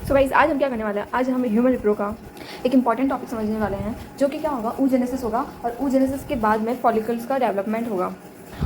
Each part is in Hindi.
सो गाइस आज हम क्या करने वाले हैं, आज हम ह्यूमन रिप्रो का एक इंपॉर्टेंट टॉपिक समझने वाले हैं, जो कि क्या होगा, oogenesis होगा। और oogenesis के बाद में फॉलिकल्स का डेवलपमेंट होगा,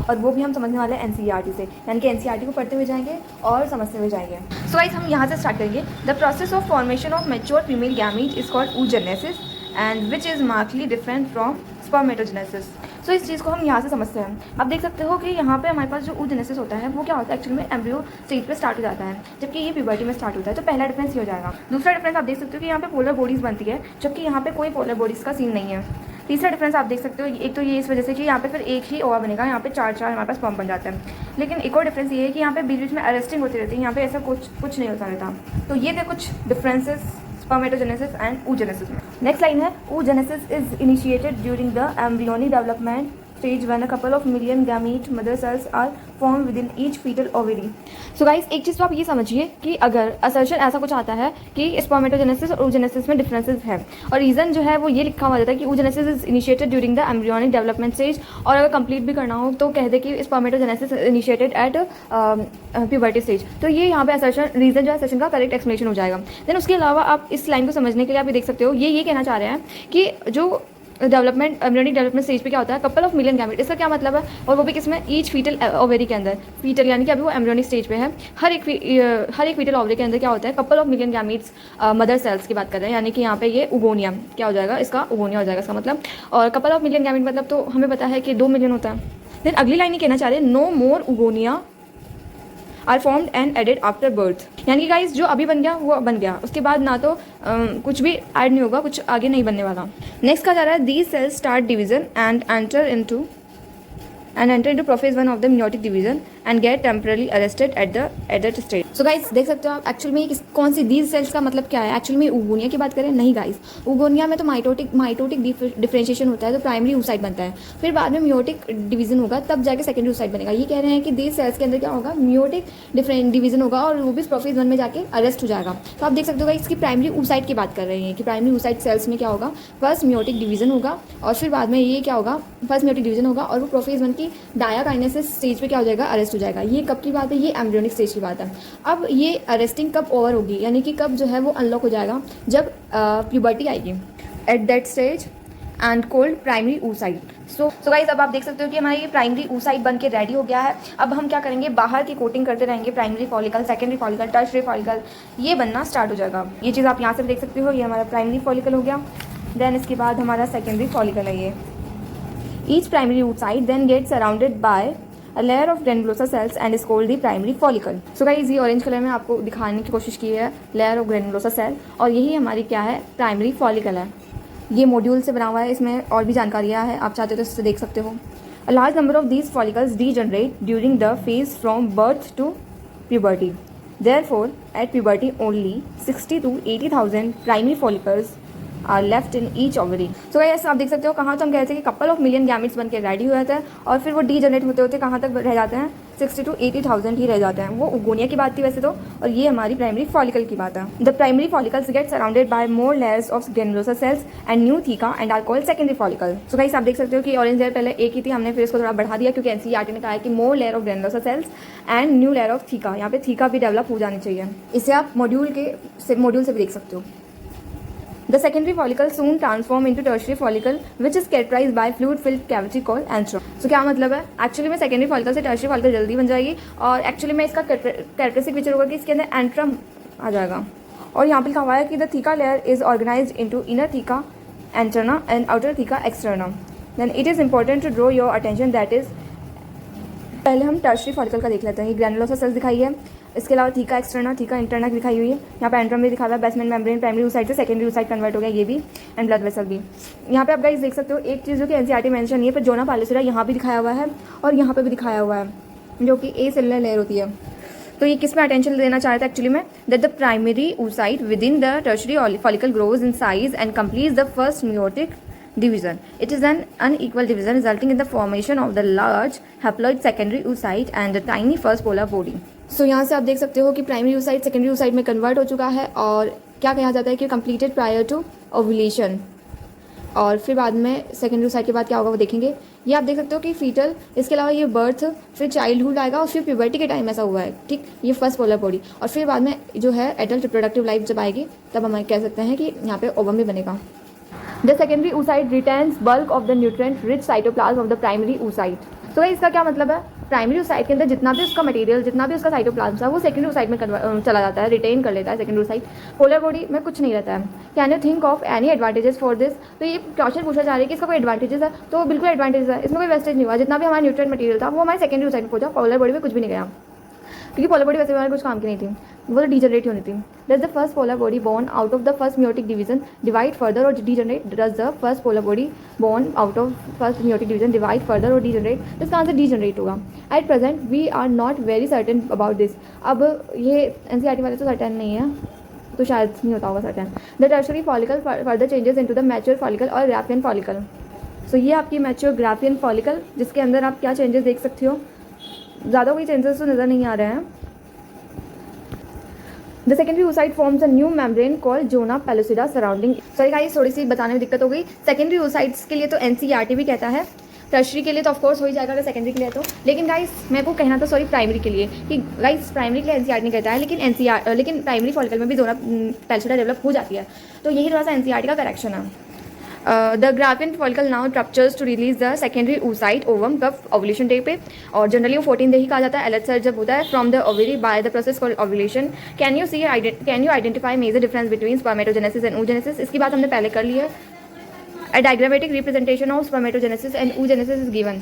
और वो भी हम समझने वाले हैं एनसीईआरटी से, यानी कि एनसीईआरटी को पढ़ते हुए जाएंगे और समझते हुए जाएंगे। सो गाइस हम यहाँ से स्टार्ट करेंगे। The process of formation of mature female gamete is called oogenesis and which is markedly different from spermatogenesis. So इस चीज़ को हम यहाँ से समझते हैं। आप देख सकते हो कि यहाँ पे हमारे पास जो oogenesis होता है वो क्या होता है, एक्चुअली में एम्ब्रियो स्टेज पे स्टार्ट हो जाता है, जबकि ये प्यूबर्टी में स्टार्ट होता है। तो पहला डिफरेंस ये हो जाएगा। दूसरा डिफरेंस आप देख सकते हो कि यहाँ पे पोलर बॉडीज़ बनती है, जबकि यहाँ पे कोई पोलर बॉडीज़ का सीन नहीं है। तीसरा डिफरेंस आप देख सकते हो, एक तो ये इस वजह से कि यहाँ पे फिर एक ही ओवा बनेगा, यहाँ पे चार हमारे पास स्पर्म बन जाता है। लेकिन एक और डिफरेंस ये है कि यहाँ पे बीच बीच में अरेस्टिंग होती रहती है, यहाँ पे ऐसा कुछ नहीं होता रहता। तो ये थे कुछ डिफरेंसेस स्पर्मेटोजेनेसिस एंड oogenesis में। नेक्स्ट लाइन है, oogenesis is initiated during the embryonic development stage when a couple of million gamete mother cells are formed within each fetal ovary. So guys एक चीज़ तो आप ये समझिए कि अगर असर्शन ऐसा कुछ आता है कि स्पर्मेटोजेनेसिस और oogenesis में डिफरेंसेस है, और रीज़न जो है वो ये लिखा हुआ जाता है कि oogenesis is initiated during the embryonic development stage, और अगर कंप्लीट भी करना हो तो कह दे कि spermatogenesis initiated at puberty stage. तो ये यहाँ पे असर्शन रीज़न जो है असर्शन का करेक्ट एक्सप्लेनेशन हो जाएगा। देन उसके अलावा आप इस लाइन को समझने के लिए आप ये देख सकते हो, ये कहना चाह रहे हैं कि जो डेवलपमेंट एम्ब्रियोनिक डेवलपमेंट स्टेज पे क्या होता है, कपल ऑफ मिलियन गैमेट। इसका क्या मतलब है, और वो भी किसमें, ईच फीटल ओवेरी के अंदर। फीटल यानी कि अभी वो एम्ब्रियोनिक स्टेज पे है। हर एक फीटल ओवरी के अंदर क्या होता है, couple of million gametes mother cells की बात कर रहे हैं, यानी कि यहाँ पे ये उगोनिया क्या हो जाएगा, इसका उगोनिया हो जाएगा इसका मतलब। और कपल ऑफ मिलियन गैमेट मतलब तो हमें पता है कि 2 मिलियन होता है। देन अगली लाइन ये कहना चाह रहे हैं, no more oogonia are formed and added after birth. यानी कि गाइस जो अभी बन गया वो बन गया, उसके बाद ना तो कुछ भी ऐड नहीं होगा, कुछ आगे नहीं बनने वाला। नेक्स्ट कहा जा रहा है, these cells start division and enter into prophase 1 of the meiotic division and get temporarily arrested at the adult stage. So guys देख सकते हो आप, एक्चुअल में कौन सी दीज सेल्स का मतलब क्या है, एक्चुअल में उगोनिया की बात करें नहीं गाइस। उगोनिया में तो माइटोटिक डिफरेंशिएशन होता है, तो प्राइमरी oocyte बनता है, फिर बाद में meiotic डिवीजन होगा, तब जाके सेकेंडरी oocyte बनेगा। ये कह रहे हैं कि दीज सेल्स के अंदर क्या होगा, meiotic डिवीजन होगा, और वो भी प्रोफेज 1 में जाके अरेस्ट हो जाएगा। तो आप देख सकते हो इसकी प्राइमरी oocyte की बात कर रहे हैं कि प्राइमरी oocyte सेल्स में क्या होगा, फर्स्ट meiotic डिवीजन होगा, और फिर बाद में ये क्या होगा, फर्स्ट meiotic डिवीजन होगा, और वो प्रोफेज 1 की डायाकाइनेसिस स्टेज पे क्या हो जाएगा, अरेस्ट हो जाएगा। ये कब की बात है, ये एम्ब्रियोनिक स्टेज की बात है। अब ये अरेस्टिंग कब ओवर होगी, यानी कि कब जो है वो अनलॉक हो जाएगा, जब प्यूबर्टी आएगी। At that stage and cold primary oocyte। So guys अब आप देख सकते हो कि हमारा ये प्राइमरी oocyte बन के रेडी हो गया है। अब हम क्या करेंगे, बाहर की कोटिंग करते रहेंगे, primary follicle, secondary follicle, tertiary follicle, ये बनना स्टार्ट हो जाएगा। ये चीज़ आप यहाँ से देख सकते हो, ये हमारा प्राइमरी फॉलिकल हो गया। देन इसके बाद हमारा सेकेंडरी फॉलिकल है ये। Each primary oocyte then gets surrounded by a layer of granulosa cells and is called the primary follicle. So guys ये ऑरेंज कलर में आपको दिखाने की कोशिश की है लेयर ऑफ granulosa cell, और यही हमारी क्या है, प्राइमरी फॉलिकल है। ये मॉड्यूल से बना हुआ है, इसमें और भी जानकारियाँ हैं, आप चाहते हो तो इससे देख सकते हो। A large number of these follicles degenerate during the phase from birth to puberty. Therefore, at puberty only 60 to 80,000 primary follicles are left in each ovary. So guys आप देख सकते हो, कहाँ तो हम कहते हैं कि कपल ऑफ मिलियन गैमेट्स बन के रेडी हो जाते हैं, और फिर वो डीजनरेट होते होते कहाँ तक रह जाते हैं, 60 to 80,000 ही रह जाते हैं। वो उगोनिया की बात थी वैसे तो, और ये हमारी प्राइमरी फॉलिकल की बात है। The primary follicles get surrounded by more layers of granulosa cells and new theca and are called secondary follicle. So guys आप देख सकते हो कि ऑरेंज लेयर पहले एक ही थी, हमने फिर इसको थोड़ा बढ़ा दिया, क्योंकि एनसीईआरटी ने कहा है कि more layer of granulosa cells and new layer of theca. यहाँ पे थीका भी डेवलप हो जानी चाहिए, इसे आप मॉड्यूल से भी देख सकते हो। The secondary follicle soon transform into tertiary follicle, which is characterized by fluid-filled cavity called antrum. So क्या मतलब है, एक्चुअली में सेकेंडरी फॉलिकल से टर्शियरी फॉलिकल जल्दी बन जाएगी, और एक्चुअली में इसका कैरेक्टरिस्टिक फीचर होगा कि इसके अंदर एंट्रम आ जाएगा। और यहाँ पे लिखा हुआ है कि the theca layer is organised into inner theca interna and outer theca externa. Then it is important to draw your attention that is, पहले हम टर्शियरी फॉलिकल का देख लेते हैं। ये ग्रैनुलोसा सेल्स दिखाई है, इसके अलावा थीका एक्सटर्ना, थीका इंटरना दिखाई हुई है। यहाँ पे एंट्रम भी दिखा हुआ है, बेसमेंट मेम्ब्रेन प्राइमरी oocyte से सेकेंडरी oocyte कन्वर्ट हो गया, ये भी, एंड ब्लड वेसल भी। यहाँ पे आप गाइस देख सकते हो एक चीज़ जो कि एनसीईआरटी मेंशन नहीं है, पर जोना पालिसुरा यहाँ भी दिखाया हुआ है, और यहाँ पे भी दिखाया हुआ है, जो कि ए सेलुलर लेयर होती है। तो ये किस में अटेंशन देना चाह रहे थे एक्चुअली में, that the primary oocyte with in the tertiary follicle grows in size and completes the first meiotic division. It is an unequal division resulting in the formation of the large haploid secondary oocyte and the tiny first polar body. So यहाँ से आप देख सकते हो कि प्राइमरी oocyte सेकेंडरी oocyte में कन्वर्ट हो चुका है, और क्या कहा जाता है कि कंप्लीटेड प्रायर टू ओव्यूलेशन, और फिर बाद में सेकेंडरी oocyte के बाद क्या होगा वो देखेंगे। ये आप देख सकते हो कि फीटल, इसके अलावा ये बर्थ, फिर चाइल्डहुड आएगा और फिर प्यूबर्टी के टाइम ऐसा हुआ है, ठीक, ये फर्स्ट पोलर बॉडी। और फिर बाद में जो है एडल्ट रिप्रोडक्टिव लाइफ जब आएगी तब हम कह सकते हैं कि यहाँ पे ओवम भी बनेगा। The secondary oocyte retains bulk of the nutrient rich cytoplasm of the primary oocyte। तो इसका क्या मतलब है, प्राइमरी oocyte के अंदर जितना भी उसका मटेरियल, जितना भी उसका साइटोप्लाज्म था वो सेकेंडरी oocyte में चला जाता है, रिटेन कर लेता है सेकेंडरी oocyte। पोलर बॉडी में कुछ नहीं रहता है। Can you think of any advantages for this. तो ये क्वेश्चन पूछा जा रहा है कि इसका कोई एडवांटेजेस है, तो बिल्कुल एडवांटेज है, इसमें कोई वेस्टेज नहीं हुआ। जितना भी हमारा न्यूट्रिएंट मटेरियल था वो हमारे सेकेंडरी oocyte में पहुंचा, पोलर बॉडी में कुछ भी नहीं गया, क्योंकि पोलर बॉडी वैसे हमारे कुछ काम की नहीं थी, वो तो डीजनरेट होनी थी। Does the first polar body born out of the first meiotic division divide further और degenerate. Does the first polar body born out of first meiotic division divide further और डीजनरेट। इसका आंसर डीजनरेट होगा। At present we are not very certain about this. अब ये एनसीईआरटी वाले तो सर्टेन नहीं है, तो शायद नहीं होता होगा certain. The tertiary follicle further changes into the mature follicle और ग्राफियन फॉलिकल। सो ये आपकी मैच्योर ग्राफियन फॉलिकल, जिसके अंदर आप क्या चेंजेस देख सकते हो, ज़्यादा कोई चेंजेस तो नज़र नहीं आ रहे हैं। The secondary oocyte forms a new membrane called zona pellucida surrounding. Sorry guys, थोड़ी सी बताने में दिक्कत हो गई। सेकेंडरी oocytes के लिए तो एनसीईआरटी भी कहता है, टर्शरी के लिए तो ऑफकोर्स हो ही जाएगा अगर सेकेंडरी के लिए तो। लेकिन गाइस मेरे को कहना था सॉरी प्राइमरी के लिए कि गाइस प्राइमरी के लिए एनसीईआरटी नहीं कहता है, लेकिन प्राइमरी फॉलिकल में भी जोना पेलोसिडा डेवलप हो जाती है, तो यही थोड़ा सा एनसीईआरटी का करेक्शन है। The Graafian follicle now ruptures to release the secondary oocyte ovum कब ओवुलेशन डे पे, और जनरली वो 14 डे ही कहा जाता है, एलएच जब होता है from the ovary by the process called ovulation. Can you identify major difference between spermatogenesis and oogenesis। इसकी बात हमने पहले कर ली है। A diagrammatic representation of spermatogenesis and oogenesis is given.